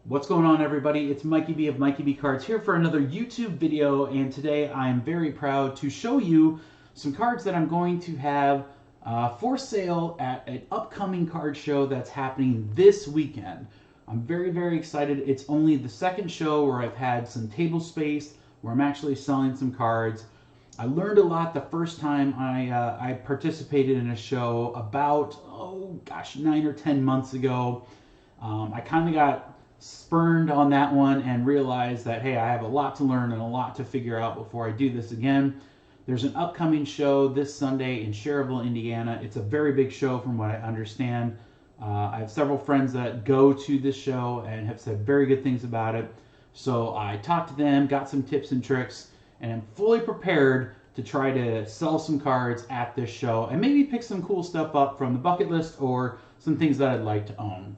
What's going on, everybody? It's Mikey B of Mikey B Cards here for another YouTube video, and today I'm very proud to show you some cards that I'm going to have for sale at an upcoming card show that's happening this weekend. I'm very excited. It's only the second show where I've had some table space, where I'm actually selling some cards. I learned a lot the first time I participated in a show about, 9 or 10 months ago. I kind of got spurned on that one and realized that, hey, I have a lot to learn and a lot to figure out before I do this again. There's an upcoming show this Sunday in Cherville, Indiana. It's a very big show from what I understand. I have several friends that go to this show and have said very good things about it. So I talked to them, got some tips and tricks, and I'm fully prepared to try to sell some cards at this show and maybe pick some cool stuff up from the bucket list or some things that I'd like to own.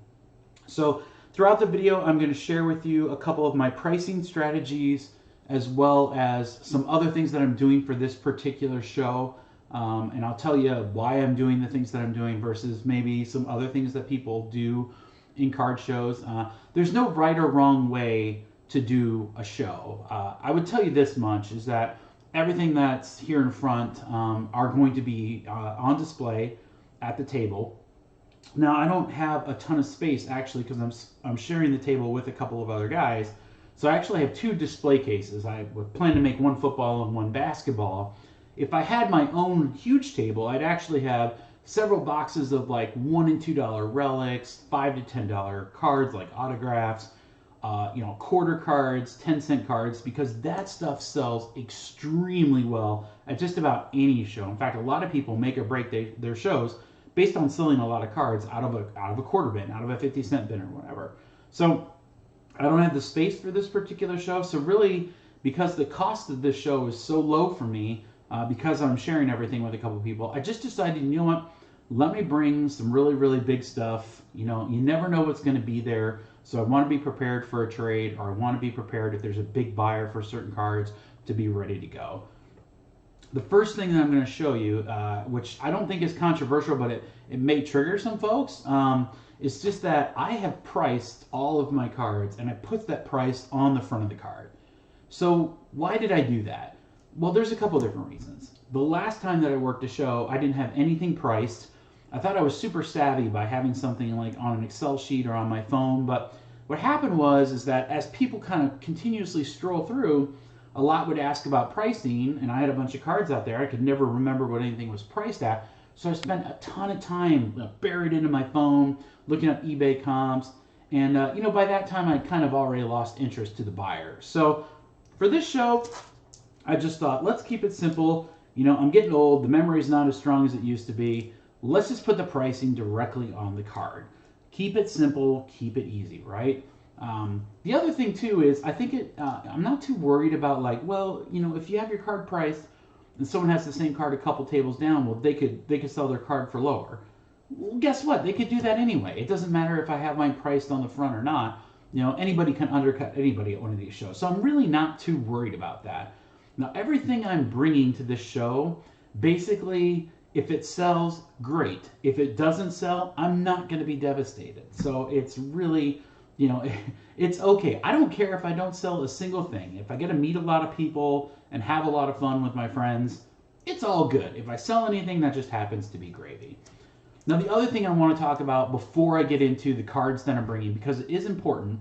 So throughout the video, I'm going to share with you a couple of my pricing strategies as well as some other things that I'm doing for this particular show. And I'll tell you why I'm doing the things that I'm doing versus maybe some other things that people do in card shows. There's no right or wrong way to do a show. I would tell you this much, is that everything that's here in front are going to be on display at the table. Now, I don't have a ton of space actually because I'm sharing the table with a couple of other guys. So I actually have two display cases. I would plan to make one football and one basketball. If I had my own huge table, I'd actually have several boxes of like $1 and $2 relics, $5 to $10 cards like autographs, quarter cards, 10-cent cards, because that stuff sells extremely well at just about any show. In fact, a lot of people make or break their shows based on selling a lot of cards out of a quarter bin, out of a 50-cent bin or whatever. So I don't have the space for this particular show. So really, because the cost of this show is so low for me, because I'm sharing everything with a couple people, I just decided, you know what, let me bring some really big stuff. You never know what's going to be there. So I want to be prepared for a trade, or I want to be prepared if there's a big buyer for certain cards to be ready to go. The first thing that I'm going to show you, which I don't think is controversial, but it may trigger some folks, is just that I have priced all of my cards, and I put that price on the front of the card. So why did I do that? Well, there's a couple different reasons. The last time that I worked a show, I didn't have anything priced. I thought I was super savvy by having something like on an Excel sheet or on my phone, but what happened is that as people kind of continuously stroll through, a lot would ask about pricing, and I had a bunch of cards out there. I could never remember what anything was priced at, so I spent a ton of time buried into my phone, looking up eBay comps, and by that time I kind of already lost interest to the buyer. So for this show, I just thought, let's keep it simple. I'm getting old, the memory's not as strong as it used to be. Let's just put the pricing directly on the card. Keep it simple, keep it easy, right? The other thing too is I think I'm not too worried about if you have your card priced and someone has the same card a couple tables down, well, they could sell their card for lower. Well, guess what? They could do that anyway. It doesn't matter if I have mine priced on the front or not. Anybody can undercut anybody at one of these shows. So I'm really not too worried about that. Now, everything I'm bringing to this show, basically, if it sells, great. If it doesn't sell, I'm not going to be devastated. So it's really, it's okay. I don't care if I don't sell a single thing. If I get to meet a lot of people and have a lot of fun with my friends, it's all good. If I sell anything, that just happens to be gravy. Now, the other thing I want to talk about before I get into the cards that I'm bringing, because it is important,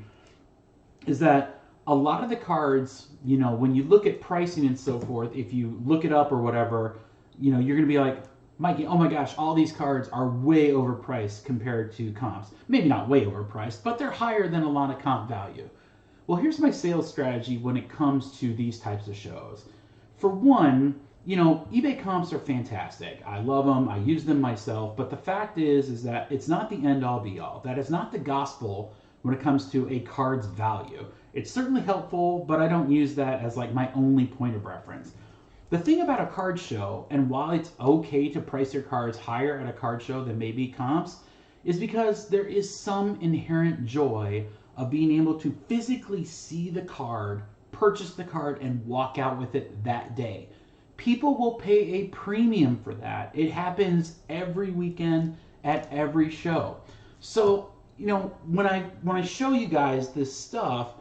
is that a lot of the cards, when you look at pricing and so forth, if you look it up or whatever, you're going to be like, Mikey, oh my gosh, all these cards are way overpriced compared to comps. Maybe not way overpriced, but they're higher than a lot of comp value. Well, here's my sales strategy when it comes to these types of shows. For one, eBay comps are fantastic. I love them. I use them myself. But the fact is that it's not the end-all be-all. That is not the gospel when it comes to a card's value. It's certainly helpful, but I don't use that as like my only point of reference. The thing about a card show, and while it's okay to price your cards higher at a card show than maybe comps, is because there is some inherent joy of being able to physically see the card, purchase the card, and walk out with it that day. People will pay a premium for that. It happens every weekend at every show. So you know, when I show you guys this stuff,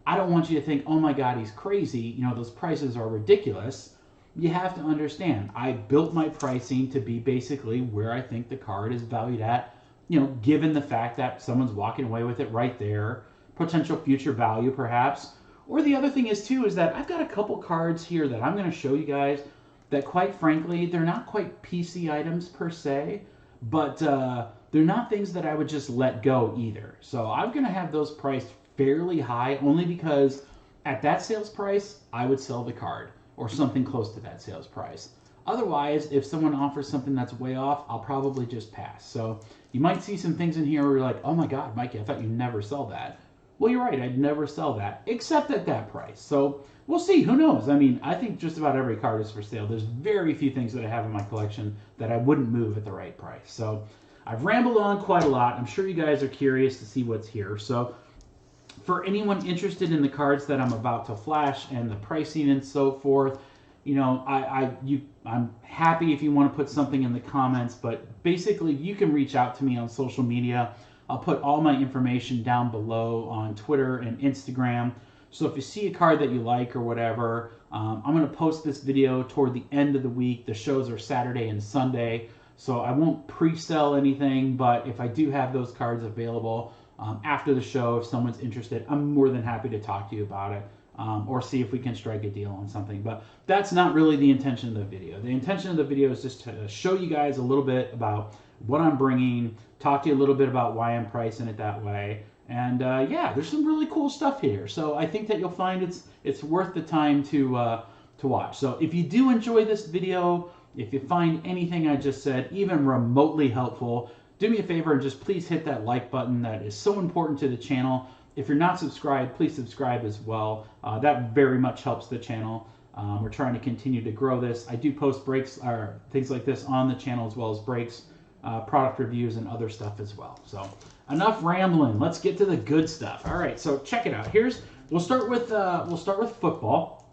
I don't want you to think, oh my God, he's crazy. You know, those prices are ridiculous. You have to understand, I built my pricing to be basically where I think the card is valued at, you know, given the fact that someone's walking away with it right there, potential future value perhaps. Or the other thing is too, is that I've got a couple cards here that I'm going to show you guys that quite frankly, they're not quite PC items per se, but they're not things that I would just let go either. So I'm going to have those priced fairly high only because at that sales price, I would sell the card or something close to that sales price. Otherwise, if someone offers something that's way off, I'll probably just pass. So you might see some things in here where you're like, oh my God, Mikey, I thought you'd never sell that. Well, you're right, I'd never sell that, except at that price. So we'll see, who knows? I mean, I think just about every card is for sale. There's very few things that I have in my collection that I wouldn't move at the right price. So I've rambled on quite a lot. I'm sure you guys are curious to see what's here. So for anyone interested in the cards that I'm about to flash and the pricing and so forth, you know, I'm happy if you want to put something in the comments, but basically you can reach out to me on social media. I'll put all my information down below on Twitter and Instagram. So if you see a card that you like or whatever, I'm going to post this video toward the end of the week. The shows are Saturday and Sunday, so I won't pre-sell anything, but if I do have those cards available after the show, if someone's interested, I'm more than happy to talk to you about it. Or see if we can strike a deal on something. But that's not really the intention of the video. The intention of the video is just to show you guys a little bit about what I'm bringing, talk to you a little bit about why I'm pricing it that way. And yeah, there's some really cool stuff here. So I think that you'll find it's worth the time to watch. So if you do enjoy this video, if you find anything I just said even remotely helpful, do me a favor and just please hit that like button. That is so important to the channel. If you're not subscribed, please subscribe as well. That very much helps the channel. We're trying to continue to grow this. I do post breaks or things like this on the channel as well as breaks, product reviews, and other stuff as well. So enough rambling. Let's get to the good stuff. All right, so check it out. We'll start with football.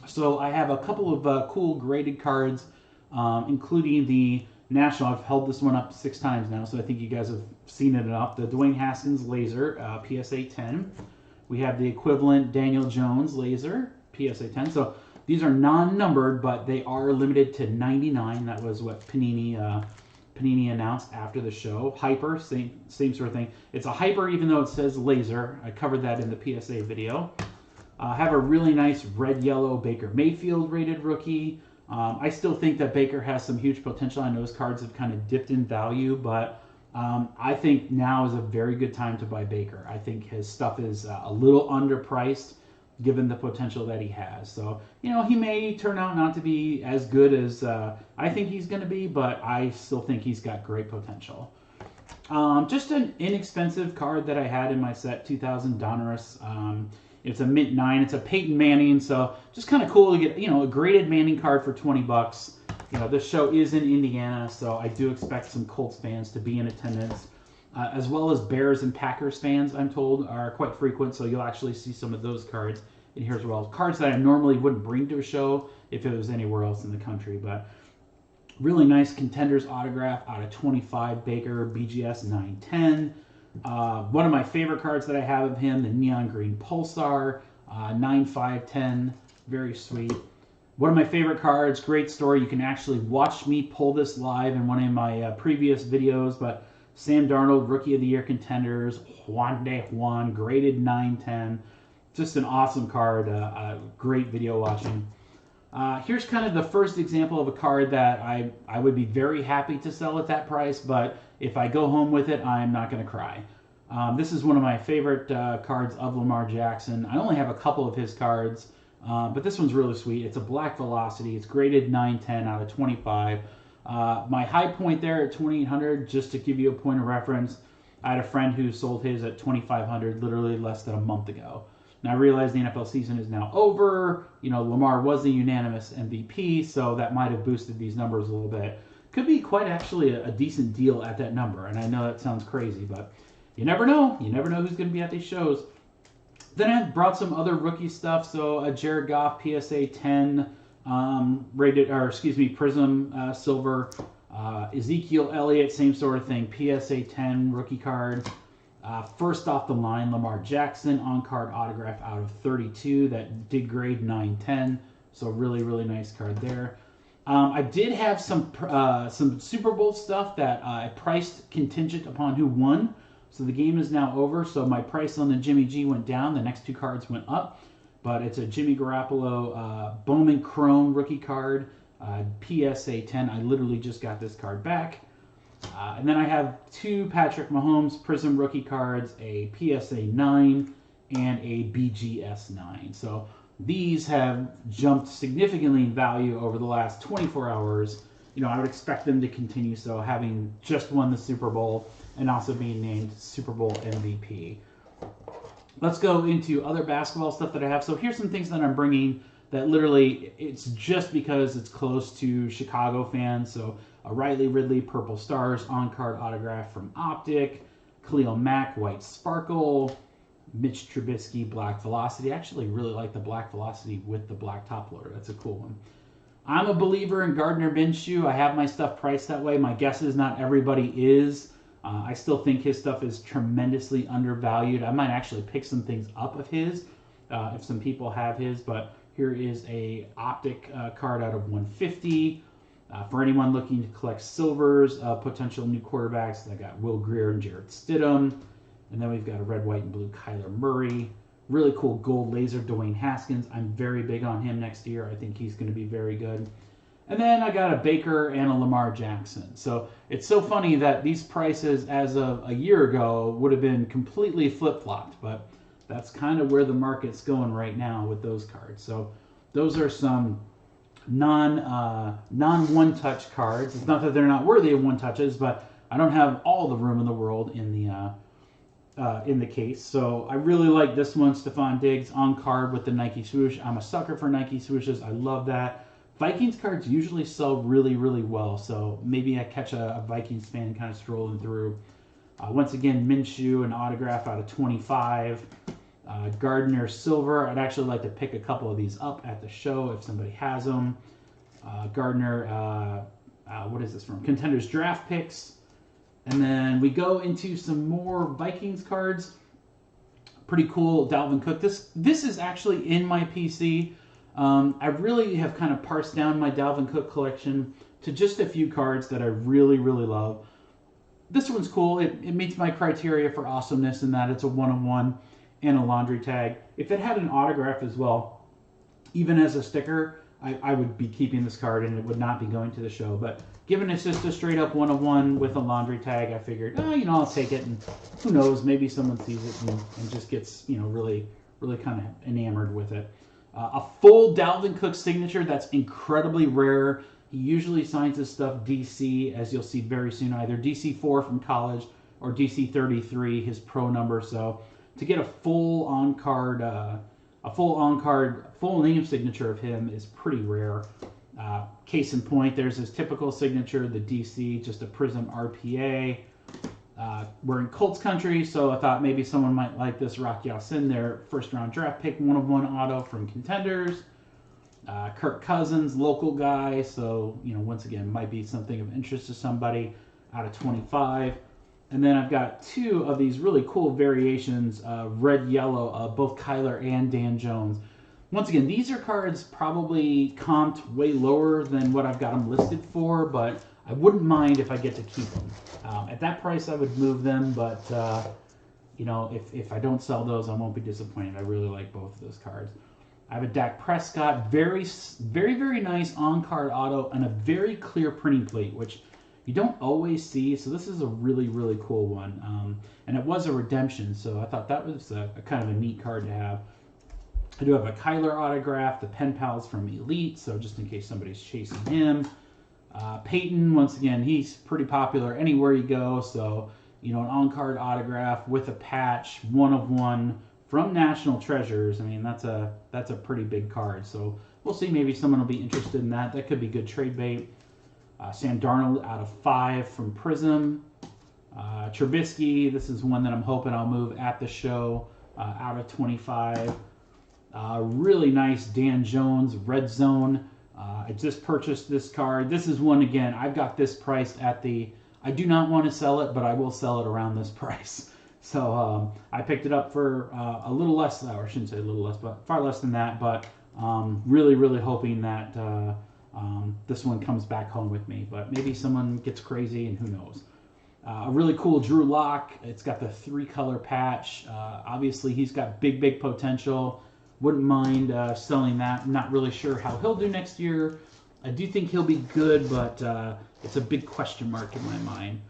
So I have a couple of cool graded cards, including the National. I've held this one up 6 times now, so I think you guys have seen it enough. The Dwayne Haskins Laser, PSA 10. We have the equivalent Daniel Jones Laser, PSA 10. So these are non-numbered, but they are limited to 99. That was what Panini announced after the show. Hyper, same sort of thing. It's a Hyper even though it says Laser. I covered that in the PSA video. I have a really nice red-yellow Baker Mayfield rated rookie. I still think that Baker has some huge potential. I know his cards have kind of dipped in value, but I think now is a very good time to buy Baker. I think his stuff is a little underpriced given the potential that he has. So, you know, he may turn out not to be as good as I think he's going to be, but I still think he's got great potential. Just an inexpensive card that I had in my set, 2000 Donruss. It's a mint 9. It's a Peyton Manning, so just kind of cool to get, you know, a graded Manning card for 20 bucks. You know, this show is in Indiana, so I do expect some Colts fans to be in attendance, as well as Bears and Packers fans, I'm told, are quite frequent, so you'll actually see some of those cards in here as well. Cards that I normally wouldn't bring to a show if it was anywhere else in the country, but really nice Contenders autograph out of 25 Baker BGS 910. One of my favorite cards that I have of him, the Neon Green Pulsar, 9/5/10, very sweet. One of my favorite cards, great story. You can actually watch me pull this live in one of my previous videos, but Sam Darnold, Rookie of the Year Contenders, Juan de Juan, graded 9/10. Just an awesome card, great video watching. Here's kind of the first example of a card that I would be very happy to sell at that price, but if I go home with it, I'm not going to cry. This is one of my favorite cards of Lamar Jackson. I only have a couple of his cards, but this one's really sweet. It's a Black Velocity. It's graded 9/10 out of 25. My high point there at 2,800, just to give you a point of reference, I had a friend who sold his at 2,500 literally less than a month ago. Now, I realize the NFL season is now over. You know, Lamar was the unanimous MVP, so that might have boosted these numbers a little bit. Could be quite actually a decent deal at that number, and I know that sounds crazy, but you never know. You never know who's going to be at these shows. Then I brought some other rookie stuff. So a Jared Goff PSA 10 Prism Silver. Ezekiel Elliott, same sort of thing, PSA 10 rookie card. First off the line, Lamar Jackson on-card autograph out of 32 that did grade 910. So really, really nice card there. I did have some Super Bowl stuff that I priced contingent upon who won. So the game is now over. So my price on the Jimmy G went down. The next two cards went up. But it's a Jimmy Garoppolo Bowman Chrome rookie card, PSA 10. I literally just got this card back. And then I have two Patrick Mahomes Prism rookie cards, a PSA 9 and a BGS 9. So these have jumped significantly in value over the last 24 hours. You know, I would expect them to continue so, having just won the Super Bowl and also being named Super Bowl MVP. Let's go into other basketball stuff that I have. So here's some things that I'm bringing that literally it's just because it's close to Chicago fans. So a Riley Ridley Purple Stars on-card autograph from Optic, Khalil Mack White Sparkle, Mitch Trubisky Black Velocity. I actually really like the Black Velocity with the black top loader. That's a cool one. I'm a believer in Gardner Minshew. I have my stuff priced that way. My guess is not everybody is. I still think his stuff is tremendously undervalued. I might actually pick some things up of his if some people have his, but here is a Optic card out of 150. For anyone looking to collect silvers, potential new quarterbacks, I got Will Grier and Jarrett Stidham. And then we've got a red, white, and blue Kyler Murray. Really cool gold laser Dwayne Haskins. I'm very big on him next year. I think he's going to be very good. And then I got a Baker and a Lamar Jackson. So it's so funny that these prices as of a year ago would have been completely flip-flopped. But that's kind of where the market's going right now with those cards. So those are some non-one-touch cards. It's not that they're not worthy of one-touches, but I don't have all the room in the world in the case. So I really like this one, Stephon Diggs on card with the Nike swoosh. I'm a sucker for Nike swooshes. I love that. Vikings cards usually sell really, really well. So maybe I catch a Vikings fan kind of strolling through. Once again, Minshew, an autograph out of 25. Gardner Silver. I'd actually like to pick a couple of these up at the show if somebody has them. Gardner, what is this from? Contenders Draft Picks. And then we go into some more Vikings cards. Pretty cool, Dalvin Cook. This is actually in my PC. I really have kind of parsed down my Dalvin Cook collection to just a few cards that I really, really love. This one's cool. It meets my criteria for awesomeness in that it's a one-on-one and a laundry tag. If it had an autograph as well, even as a sticker, I would be keeping this card and it would not be going to the show. But given it's just a straight up one-on-one with a laundry tag, I figured, I'll take it. And who knows, maybe someone sees it and just gets, really, really kind of enamored with it. A full Dalvin Cook signature, that's incredibly rare. He usually signs his stuff DC, as you'll see very soon, either DC4 from college or DC33, his pro number. So to get a full on-card, full name signature of him is pretty rare. Case in point, there's his typical signature, the DC, just a Prism RPA. We're in Colts country, so I thought maybe someone might like this. Rock Ya-Sin, their first-round draft pick, one-of-one auto from Contenders. Kirk Cousins, local guy, so once again, might be something of interest to somebody out of 25. And then I've got two of these really cool variations, red-yellow, of both Kyler and Dan Jones. Once again, these are cards probably comped way lower than what I've got them listed for, but I wouldn't mind if I get to keep them. At that price, I would move them, but if I don't sell those, I won't be disappointed. I really like both of those cards. I have a Dak Prescott, very, very, very nice on-card auto, and a very clear printing plate, which you don't always see. So this is a really, really cool one. And it was a redemption, so I thought that was a kind of a neat card to have. I do have a Kyler autograph, the Pen Pals from Elite, so just in case somebody's chasing him. Peyton, once again, he's pretty popular anywhere you go, so an on-card autograph with a patch, one-of-one from National Treasures. I mean, that's a pretty big card, so we'll see. Maybe someone will be interested in that. That could be good trade bait. Sam Darnold out of 5 from Prism. Trubisky, this is one that I'm hoping I'll move at the show, out of 25. Really nice Dan Jones Red Zone. I just purchased this card. This is one, again, I've got this priced at I do not want to sell it, but I will sell it around this price. So I picked it up for a little less, or I shouldn't say a little less, but far less than that. But really, really hoping that this one comes back home with me. But maybe someone gets crazy, and who knows. A really cool Drew Lock. It's got the 3-color patch. Obviously, he's got big, big potential. Wouldn't mind selling that. I'm not really sure how he'll do next year. I do think he'll be good, but it's a big question mark in my mind.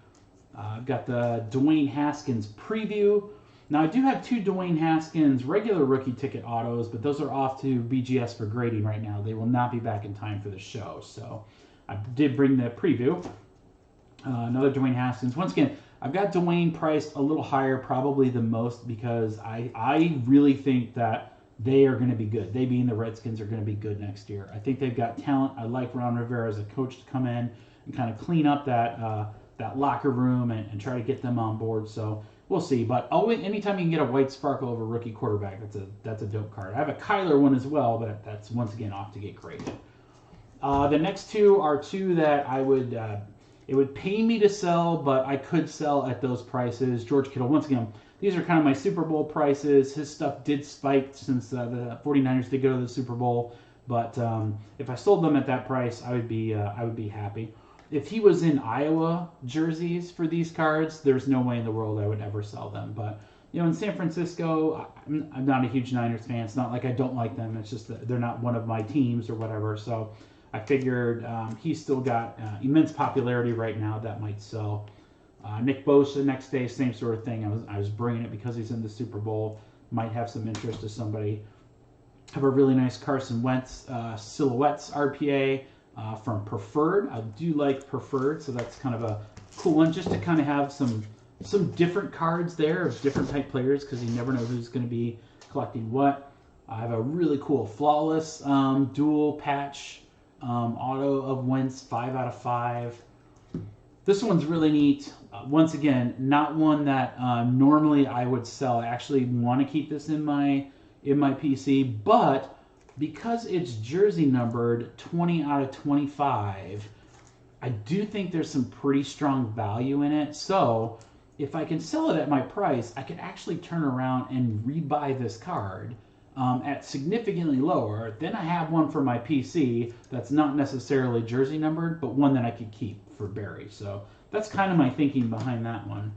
I've got the Dwayne Haskins preview. Now, I do have 2 Dwayne Haskins regular rookie ticket autos, but those are off to BGS for grading right now. They will not be back in time for the show. So I did bring the preview. Another Dwayne Haskins. Once again, I've got Dwayne priced a little higher, probably the most, because I really think that they are going to be good. They being the Redskins are going to be good next year. I think they've got talent. I like Ron Rivera as a coach to come in and kind of clean up that locker room and try to get them on board. So we'll see. But anytime you can get a white sparkle of a rookie quarterback, that's a dope card. I have a Kyler one as well, but that's once again off to get graded. The next 2 are 2 that I would it would pay me to sell, but I could sell at those prices. George Kittle, once again, these are kind of my Super Bowl prices. His stuff did spike since the 49ers did go to the Super Bowl, but if I sold them at that price, I would be happy. If he was in Iowa jerseys for these cards, there's no way in the world I would ever sell them. But in San Francisco, I'm not a huge Niners fan. It's not like I don't like them. It's just that they're not one of my teams or whatever. So I figured he's still got immense popularity right now. That might sell. Nick Bosa next day, same sort of thing. I was bringing it because he's in the Super Bowl. Might have some interest to somebody. Have a really nice Carson Wentz Silhouettes RPA from Preferred. I do like Preferred, so that's kind of a cool one just to kind of have some different cards there of different type players because you never know who's going to be collecting what. I have a really cool Flawless dual patch auto of Wentz, 5 out of 5. This one's really neat. Once again, not one that normally I would sell. I actually want to keep this in my PC, but because it's jersey numbered 20 out of 25, I do think there's some pretty strong value in it. So if I can sell it at my price, I could actually turn around and rebuy this card at significantly lower. Then I have one for my PC that's not necessarily jersey numbered, but one that I could keep for Barry. So that's kind of my thinking behind that one.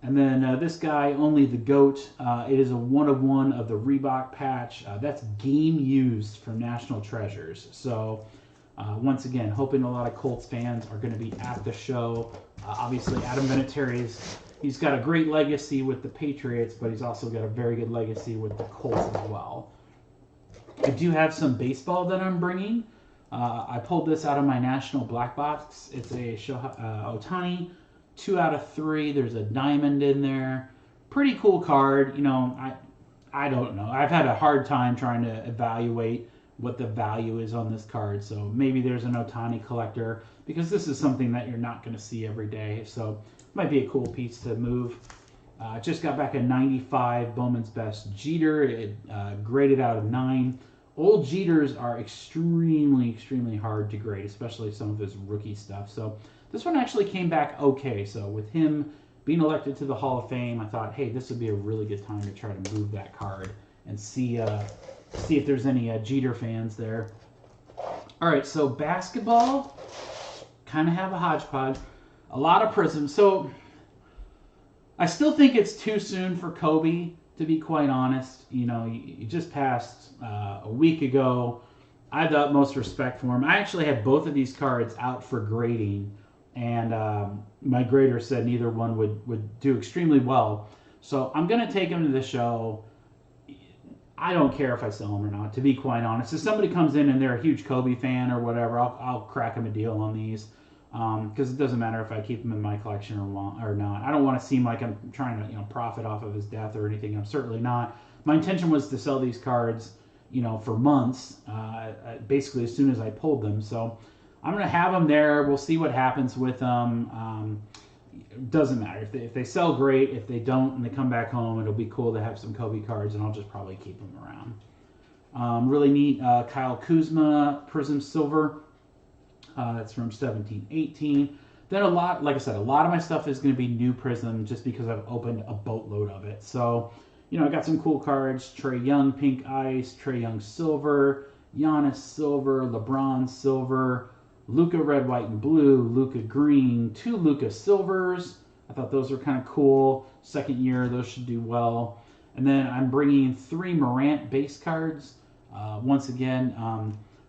And then this guy, Only the Goat. It is a 1-of-1 of the Reebok patch. That's game used from National Treasures. So once again, hoping a lot of Colts fans are going to be at the show. Obviously, Adam Vinatieri's he's got a great legacy with the Patriots, but he's also got a very good legacy with the Colts as well. I do have some baseball that I'm bringing. I pulled this out of my National Black Box. It's a Ohtani, 2 out of 3. There's a diamond in there. Pretty cool card. I don't know. I've had a hard time trying to evaluate what the value is on this card. So maybe there's an Ohtani collector because this is something that you're not going to see every day. So it might be a cool piece to move. Just got back a 95 Bowman's Best Jeter. It graded out of 9. Old Jeters are extremely, extremely hard to grade, especially some of his rookie stuff. So this one actually came back okay. So with him being elected to the Hall of Fame, I thought, hey, this would be a really good time to try to move that card and see if there's any Jeter fans there. All right, so basketball, kind of have a hodgepodge. A lot of Prisms. So I still think it's too soon for Kobe, to be quite honest. You just passed a week ago. I have the utmost respect for him. I actually had both of these cards out for grading, and my grader said neither one would do extremely well. So I'm going to take them to the show. I don't care if I sell them or not, to be quite honest. If somebody comes in and they're a huge Kobe fan or whatever, I'll crack them a deal on these. Because it doesn't matter if I keep them in my collection or not. I don't want to seem like I'm trying to profit off of his death or anything. I'm certainly not. My intention was to sell these cards, for months, basically as soon as I pulled them. So I'm going to have them there. We'll see what happens with them. It doesn't matter. If they sell, great. If they don't and they come back home, it'll be cool to have some Kobe cards, and I'll just probably keep them around. Really neat Kyle Kuzma Prism Silver. That's from 17-18. Then a lot, like I said, a lot of my stuff is going to be new Prism just because I've opened a boatload of it. So, I got some cool cards: Trae Young Pink Ice, Trae Young Silver, Giannis Silver, LeBron Silver, Luka Red, White, and Blue, Luka Green, 2 Luka Silvers. I thought those were kind of cool. Second year, those should do well. And then I'm bringing 3 Morant base cards. Once again,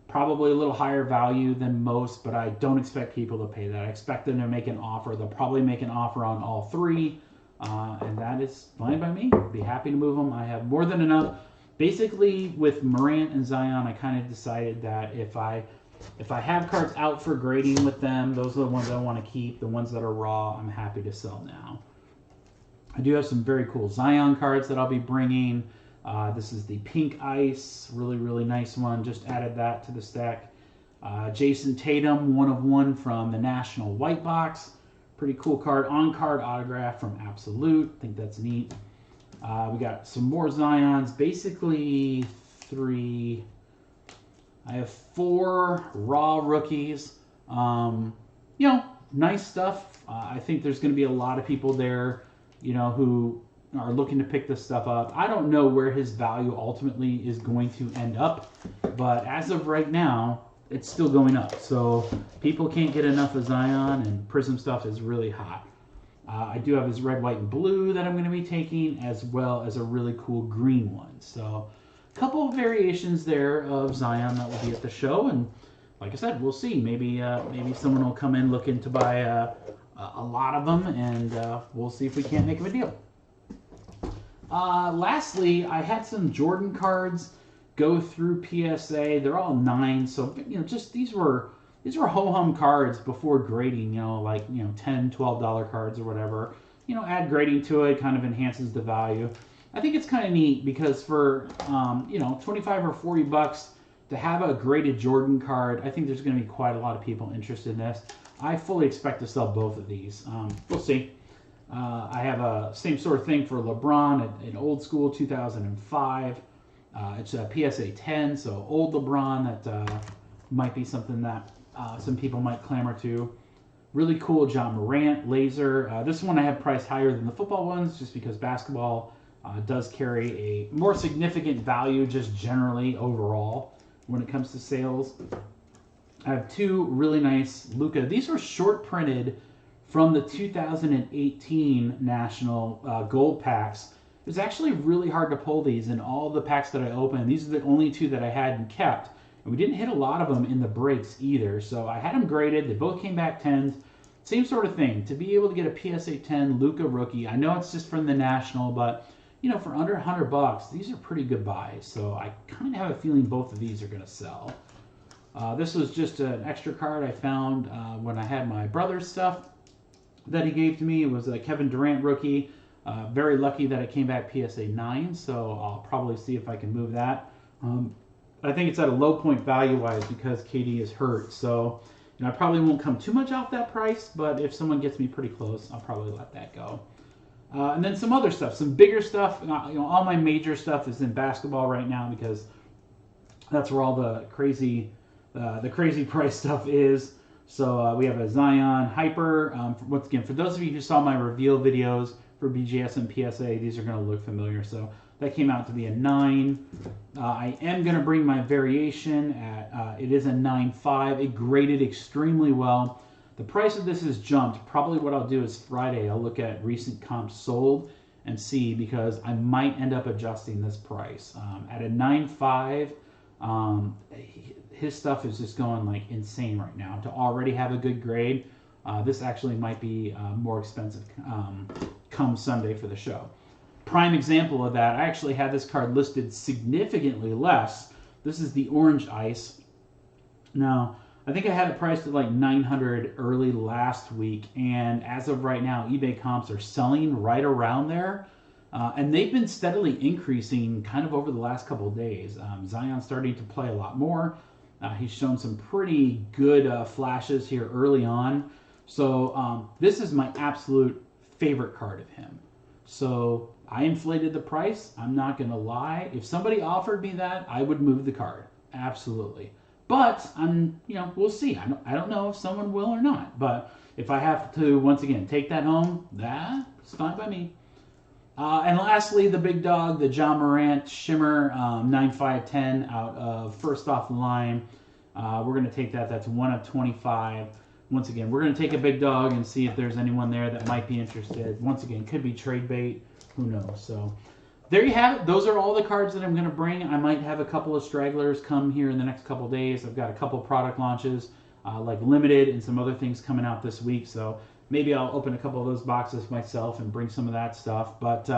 probably a little higher value than most, but I don't expect people to pay that. I expect them to make an offer. They'll probably make an offer on all 3, and that is fine by me. I'd be happy to move them. I have more than enough. Basically, with Morant and Zion, I kind of decided that if I have cards out for grading with them, those are the ones I want to keep. The ones that are raw, I'm happy to sell now. I do have some very cool Zion cards that I'll be bringing. This is the Pink Ice, really, really nice one. Just added that to the stack. Jason Tatum, 1 of 1 from the National White Box. Pretty cool card. On-card autograph from Absolute. I think that's neat. We got some more Zions. Basically 3. I have 4 raw rookies. Nice stuff. I think there's going to be a lot of people there, who are looking to pick this stuff up. I don't know where his value ultimately is going to end up, but as of right now, it's still going up. So people can't get enough of Zion, and Prism stuff is really hot. I do have his red, white, and blue that I'm going to be taking, as well as a really cool green one. So a couple of variations there of Zion that will be at the show, and like I said, we'll see. Maybe someone will come in looking to buy a lot of them, and we'll see if we can't make them a deal. Lastly, I had some Jordan cards go through PSA. They're all 9, so just these were ho-hum cards before grading. Like $10, $12 cards or whatever. Add grading to it, kind of enhances the value. I think it's kind of neat because for 25 or 40 bucks to have a graded Jordan card, I think there's going to be quite a lot of people interested in this. I fully expect to sell both of these. We'll see. I have a same sort of thing for LeBron, an old school 2005. It's a PSA 10, so old LeBron. That might be something that some people might clamor to. Really cool John Morant laser. This one I have priced higher than the football ones just because basketball does carry a more significant value just generally overall when it comes to sales. I have 2 really nice Luka. These were short printed from the 2018 National Gold packs. It was actually really hard to pull these in all the packs that I opened. These are the only 2 that I hadn't kept. And we didn't hit a lot of them in the breaks either. So I had them graded. They both came back 10s. Same sort of thing. To be able to get a PSA 10 Luka rookie, I know it's just from the National, but for under 100 bucks, these are pretty good buys. So I kind of have a feeling both of these are going to sell. This was just an extra card I found when I had my brother's stuff that he gave to me. It was a Kevin Durant rookie. Very lucky that it came back PSA 9, so I'll probably see if I can move that. I think it's at a low point value-wise because KD is hurt, so I probably won't come too much off that price, but if someone gets me pretty close, I'll probably let that go. And then some other stuff, some bigger stuff. All my major stuff is in basketball right now because that's where all the crazy price stuff is. So we have a Zion Hyper. Once again, for those of you who saw my reveal videos for BGS and PSA, these are going to look familiar. So that came out to be a 9. I am going to bring my variation at, it is a 9.5. It graded extremely well. The price of this has jumped. Probably what I'll do is Friday, I'll look at recent comps sold and see, because I might end up adjusting this price. At a 9.5, his stuff is just going like insane right now. To already have a good grade, this actually might be more expensive come Sunday for the show. Prime example of that, I actually had this card listed significantly less. This is the Orange Ice. Now, I think I had it priced at like 900 early last week, and as of right now, eBay comps are selling right around there. And they've been steadily increasing kind of over the last couple of days. Zion's starting to play a lot more. He's shown some pretty good flashes here early on. So this is my absolute favorite card of him. So I inflated the price. I'm not going to lie. If somebody offered me that, I would move the card. Absolutely. But we'll see. I don't know if someone will or not. But if I have to, once again, take that home, that's fine by me. And lastly, the big dog, the John Morant Shimmer 9510 out of First Off the Line. We're going to take that. That's 1 of 25. Once again, we're going to take a big dog and see if there's anyone there that might be interested. Once again, could be trade bait. Who knows? So there you have it. Those are all the cards that I'm going to bring. I might have a couple of stragglers come here in the next couple of days. I've got a couple product launches, like Limited and some other things coming out this week. So maybe I'll open a couple of those boxes myself and bring some of that stuff. But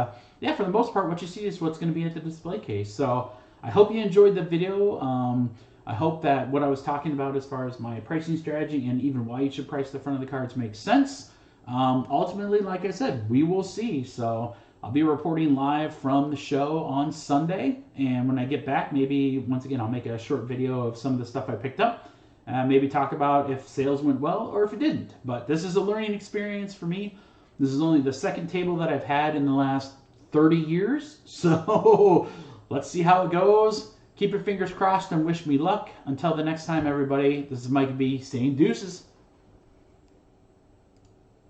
yeah, for the most part, what you see is what's going to be at the display case. So I hope you enjoyed the video. I hope that what I was talking about as far as my pricing strategy and even why you should price the front of the cards makes sense. Ultimately, like I said, we will see. So I'll be reporting live from the show on Sunday. And when I get back, maybe, once again, I'll make a short video of some of the stuff I picked up. Maybe talk about if sales went well or if it didn't. But this is a learning experience for me. This is only the second table that I've had in the last 30 years. So let's see how it goes. Keep your fingers crossed and wish me luck. Until the next time, everybody, this is Mike B saying deuces.